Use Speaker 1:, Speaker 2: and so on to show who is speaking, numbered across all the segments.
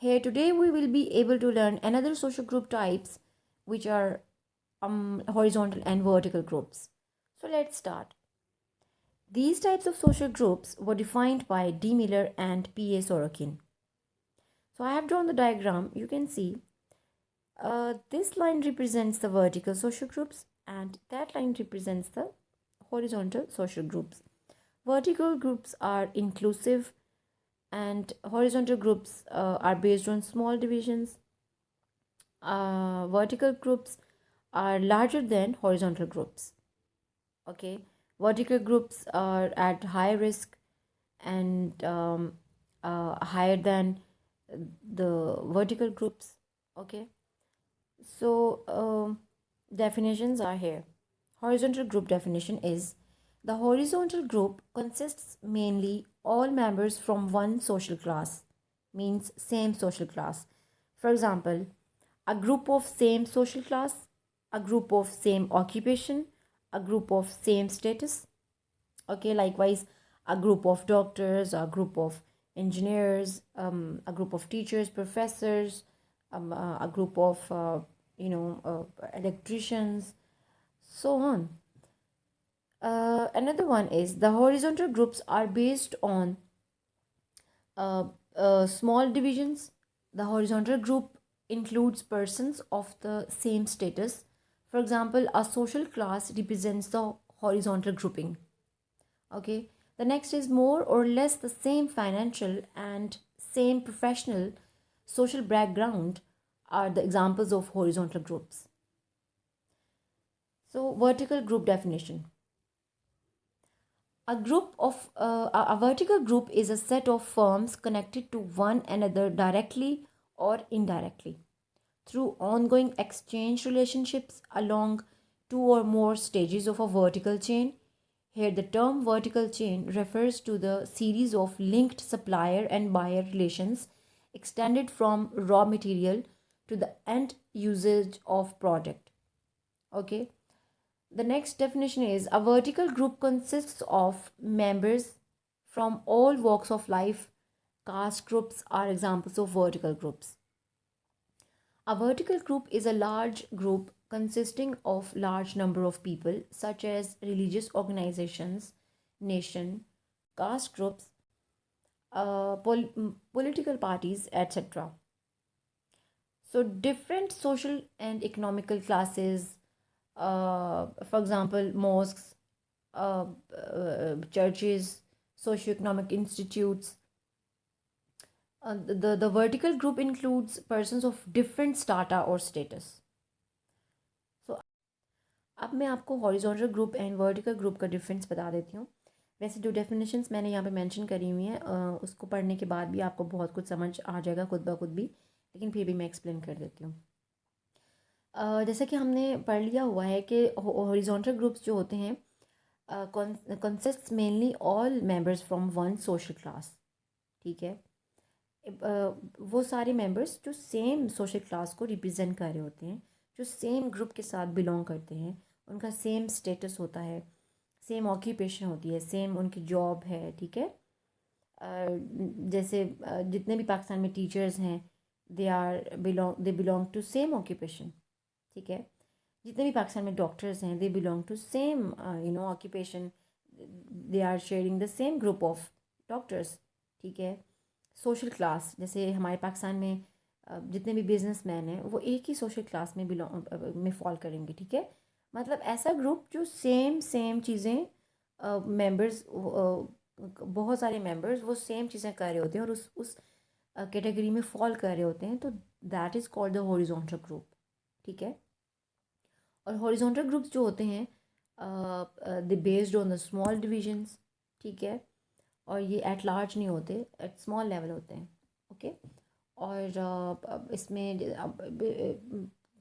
Speaker 1: Here today we will be able to learn another social group types which are horizontal and vertical groups. So let's start. These types of social groups were defined by D. Miller and P. A. Sorokin. So I have drawn the diagram. You can see this line represents the vertical social groups and that line represents the horizontal social groups. Vertical groups are inclusive and horizontal groups are based on small divisions. Vertical groups are larger than horizontal groups. Okay, vertical groups are at high risk and higher than the vertical groups. Okay, so definitions are here. Horizontal group definition is the horizontal group consists mainly all members from one social class, means same social class. For example, a group of same social class, a group of same occupation, a group of same status. Okay, likewise, a group of doctors, a group of engineers, a group of teachers, professors, a group of electricians, so on. Another one is the horizontal groups are based on uh, small divisions. The horizontal group includes persons of the same status. For example, a social class represents the horizontal grouping. Okay, the next is more or less the same financial and same professional social background are the examples of horizontal groups. So, vertical group definition. A vertical group is a set of firms connected to one another directly or indirectly through ongoing exchange relationships along two or more stages of a vertical chain. Here, the term vertical chain refers to the series of linked supplier and buyer relations extended from raw material to the end usage of product. Okay. The next definition is a vertical group consists of members from all walks of life. Caste groups are examples of vertical groups. A vertical group is a large group consisting of large number of people such as religious organizations, nation, caste groups, political parties, etc. So different social and economical classes, for example, mosques, churches, socioeconomic institutes. The vertical group includes persons of different strata or status. So अब मैं आपको horizontal group and vertical group का difference बता देती हूँ. वैसे जो definitions मैंने यहाँ पे मेंशन करी हुई हैं उसको पढ़ने के बाद भी आपको बहुत कुछ समझ आ जाएगा खुद ब खुद भी, लेकिन फिर भी मैं एक्सप्लेन कर देती हूँ. जैसे कि हमने पढ़ लिया हुआ है कि हॉरिजॉन्टल ग्रुप्स जो होते हैं consists mainly all members from one social class. ठीक है. वो सारे मेंबर्स जो सेम सोशल क्लास को रिप्रेजेंट कर रहे होते हैं, जो सेम ग्रुप के साथ बिलोंग करते हैं, उनका सेम स्टेटस होता है, सेम ऑक्यूपेशन होती है, सेम उनकी जॉब है. ठीक है. जैसे जितने भी पाकिस्तान में टीचर्स हैं they belong to same occupation. ठीक है. जितने भी पाकिस्तान में डॉक्टर्स हैं they belong to same occupation. They are sharing the same group of doctors. ठीक है. सोशल क्लास जैसे हमारे पाकिस्तान में जितने भी बिजनेसमैन हैं वो एक ही सोशल क्लास में बिलोंग में फॉल करेंगे. ठीक है. मतलब ऐसा ग्रुप जो सेम सेम चीज़ें मेंबर्स बहुत सारे मेंबर्स वो सेम चीज़ें कर रहे होते हैं और उस कैटेगरी में फॉल कर रहे होते हैं, तो that is called the horizontal group. ठीक है. और हॉरिजॉन्टल ग्रुप्स जो होते हैं they based on the small divisions. ठीक है. और ये एट लार्ज नहीं होते, एट स्मॉल लेवल होते हैं. ओके. और इसमें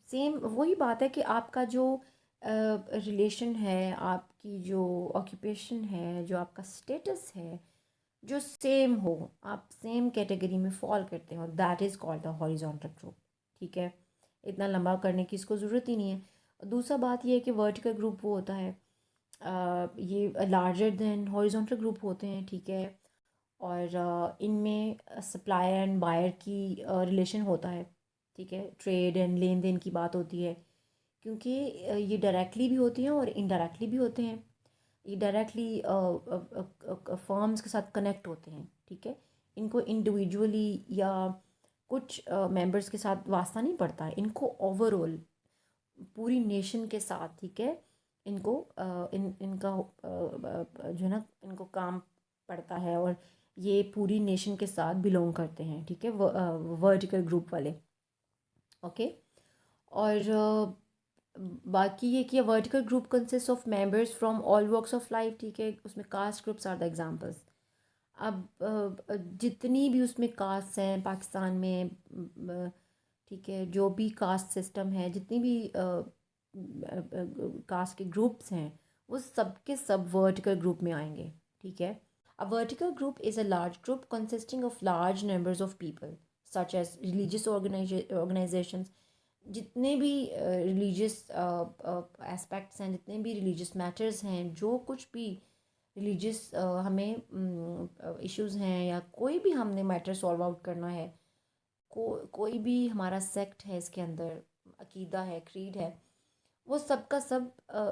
Speaker 1: सेम वही बात है कि आपका जो रिलेशन है, आपकी जो ऑक्यूपेशन है, जो आपका स्टेटस है, जो सेम हो, आप सेम कैटेगरी में फॉल करते हो, that is called the horizontal group. ठीक है. इतना लंबा करने की इसको ज़रूरत ही नहीं है. दूसरा बात यह है कि वर्टिकल ग्रुप वो होता है ये लार्जर देन हॉरिजॉन्टल ग्रुप होते हैं. ठीक है. और इनमें सप्लायर एंड बायर की रिलेशन होता है, ठीक है, ट्रेड एंड लेन देन की बात होती है, क्योंकि ये डायरेक्टली भी होती हैं और इनडायरेक्टली भी होते हैं। ये डायरेक्टली फर्म्स के साथ कनेक्ट होते हैं, ठीक है। इनको इंडिविजुअली या कुछ मेंबर्स के साथ वास्ता नहीं पड़ता है, इनको ओवरऑल पूरी नेशन के साथ, ठीक है, इनको इनका जो है ना, इनको काम पड़ता है, और ये पूरी नेशन के साथ बिलोंग करते हैं, ठीक है, वर्टिकल ग्रुप वाले। ओके। और बाकी ये कि vertical group consist of members from all walks of life, ठीक है, उसमें caste groups are the examples. अब जितनी भी उसमें कास्ट हैं पाकिस्तान में, ठीक है, जो भी कास्ट सिस्टम है, जितनी भी कास्ट के ग्रुप्स हैं, वो सब के सब वर्टिकल ग्रुप में आएंगे, ठीक है। A vertical group is a large group consisting of large numbers of people such as religious organizations. जितने भी रिलीजियस एस्पेक्ट्स हैं, जितने भी रिलीजियस मैटर्स हैं, जो कुछ भी रिलीजियस हमें इश्यूज़ हैं, या कोई भी हमने मैटर सॉल्व आउट करना है, कोई भी हमारा सेक्ट है, इसके अंदर अकीदा है, क्रीड है, वो सब का सब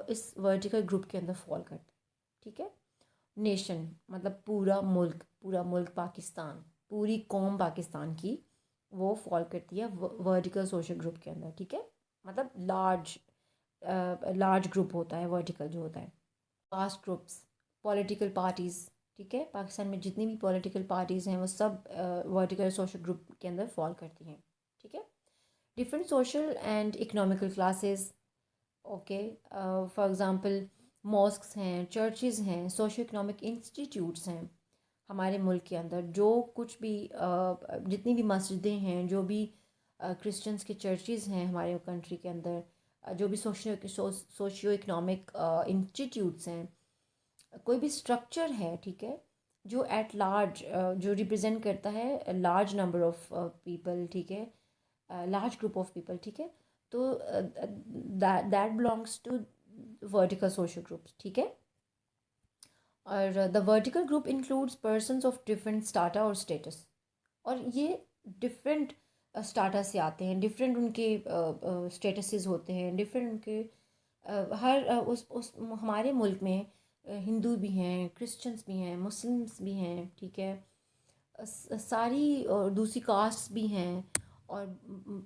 Speaker 1: इस वर्टिकल ग्रुप के अंदर फॉल करता है, ठीक है। नेशन मतलब पूरा मुल्क पाकिस्तान, पूरी कौम पाकिस्तान की, वो फॉल करती है वर्टिकल सोशल ग्रुप के अंदर, ठीक है। मतलब लार्ज ग्रुप होता है वर्टिकल जो होता है। कास्ट ग्रुप्स, पॉलिटिकल पार्टीज़, ठीक है, पाकिस्तान में जितनी भी पॉलिटिकल पार्टीज़ हैं वो सब वर्टिकल सोशल ग्रुप के अंदर फॉल करती हैं, ठीक है। Different social and economical classes, okay, for example mosques हैं, चर्चेज़ हैं, सोशो इकोनॉमिक इंस्टीट्यूट्स हैं हमारे मुल्क के अंदर। जो कुछ भी जितनी भी मस्जिदें हैं, जो भी क्रिश्चियंस के चर्चेज़ हैं हमारे कंट्री के अंदर, जो भी सोशियो इकोनॉमिक इंस्टीट्यूट्स हैं, कोई भी स्ट्रक्चर है, ठीक है, जो एट लार्ज जो रिप्रेजेंट करता है लार्ज नंबर ऑफ पीपल, ठीक है, लार्ज ग्रुप ऑफ पीपल, ठीक है, तो that belongs to vertical social groups, ठीक है। और the vertical group includes persons of different strata और स्टेटस, और ये डिफरेंट स्टाटा से आते हैं, डिफरेंट उनके स्टेटसेस होते हैं, डिफरेंट उनके हर उस हमारे मुल्क में हिंदू भी हैं, क्रिश्चियंस भी हैं, मुस्लिम्स भी हैं, ठीक है, सारी दूसरी कास्ट भी हैं, और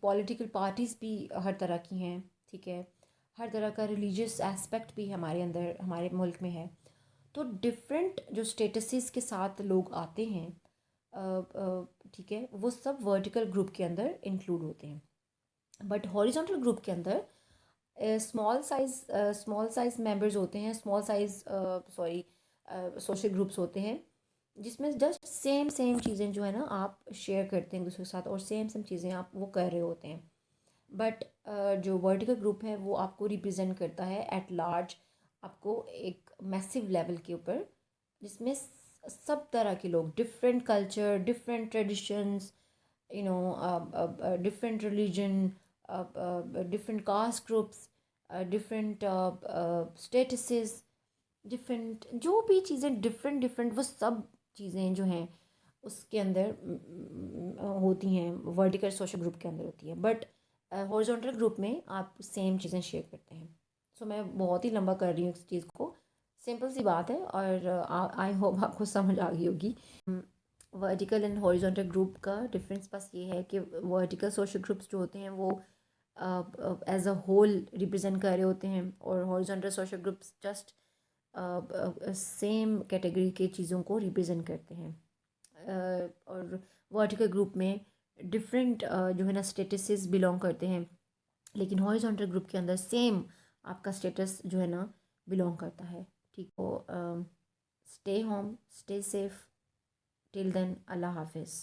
Speaker 1: पॉलिटिकल पार्टीज़ भी हर तरह की हैं, ठीक है, हर तरह का रिलीजियस एस्पेक्ट भी हमारे अंदर हमारे मुल्क में है। तो डिफरेंट जो स्टेटसेस के साथ लोग आते हैं, ठीक है, वो सब वर्टिकल ग्रुप के अंदर इंक्लूड होते हैं। बट हॉरिजॉन्टल ग्रुप के अंदर स्मॉल साइज मेंबर्स होते हैं, स्मॉल साइज सोशल ग्रुप्स होते हैं, जिसमें जस्ट सेम सेम चीज़ें जो है ना आप शेयर करते हैं एक दूसरे के साथ, और सेम सेम चीज़ें आप वो कर रहे होते हैं। बट जो वर्टिकल ग्रुप है वो आपको रिप्रेजेंट करता है एट लार्ज, आपको एक मैसिव लेवल के ऊपर, जिसमें सब तरह के लोग, different culture, different traditions, you know, different religion, different caste groups, different statuses, different जो भी चीज़ें डिफरेंट डिफरेंट, वो सब चीज़ें जो हैं उसके अंदर होती हैं, वर्टिकल सोशल ग्रुप के अंदर होती है। बट हॉरिजॉन्टल ग्रुप में आप सेम चीज़ें शेयर करते हैं। सो मैं बहुत ही लंबा कर रही हूँ इस चीज़ को, सिंपल सी बात है, और आई होप आपको समझ आ गई होगी। वर्टिकल एंड हॉरिजॉन्टल ग्रुप का डिफरेंस बस ये है कि वर्टिकल सोशल ग्रुप्स जो होते हैं वो एज अ होल रिप्रेजेंट कर रहे होते हैं, और horizontal social groups just same category के चीज़ों को रिप्रेजेंट करते हैं। और वर्टिकल ग्रुप में डिफरेंट जो है ना स्टेटसेस बिलोंग करते हैं, लेकिन हॉरिजॉन्टल ग्रुप के अंदर सेम आपका स्टेटस जो है ना बिलोंग करता है, ठीक हो। Stay home, stay safe, till then, अल्लाह हाफिज़।